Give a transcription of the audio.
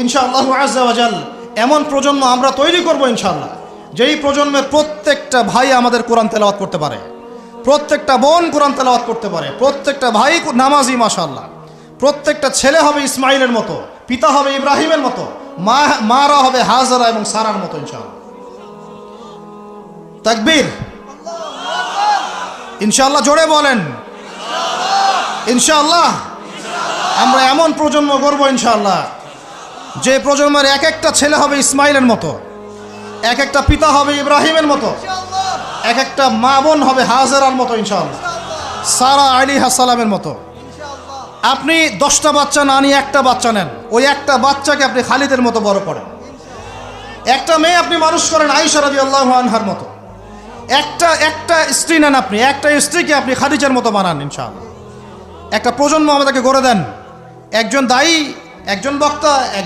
ইনশাআল্লাহ আযজা ওয়া জাল এমন প্রজন্ম আমরা তৈরি করব ইনশাআল্লাহ, যেই প্রজন্মের প্রত্যেকটা ভাই আমাদের কোরআন তেলাওয়াত করতে পারে, প্রত্যেকটা বোন কোরআন তেলাওয়াত করতে পারে, প্রত্যেকটা ভাই নামাজি মাশাআল্লাহ, প্রত্যেকটা ছেলে হবে ইসমাইলের মতো, পিতা হবে ইব্রাহিমের মতো, মারা হবে হাজারা এবং সারার মতো ইনশাআল্লাহ। তাকবীর, ইনশাআল্লাহ জোরে বলেন ইনশাআল্লাহ। আমরা এমন প্রজন্ম গড়ব ইনশাআল্লাহ, যে প্রজন্মের এক একটা ছেলে হবে ইসমাইলের মতো, এক একটা পিতা হবে ইব্রাহিমের মতো, এক একটা মা বোন হবে হাজারার মতো ইনশাআল্লাহ, সারা আলাইহিস সালামের মতো। আপনি 10টা বাচ্চা না নিয়ে একটা বাচ্চা নেন, ওই একটা বাচ্চাকে আপনি খালিদের মতো বড় করেন। একটা মেয়ে আপনি মানুষ করেন আয়েশা রাদিয়াল্লাহু আনহার মতো। একটা স্ত্রী নেন, আপনি একটা স্ত্রীকে আপনি খাদিজার মতো বানান ইনশাআল্লাহ। একটা প্রজন্ম আমাদেরকে গড়ে দেন, একজন দায়ী, একজন বক্তা,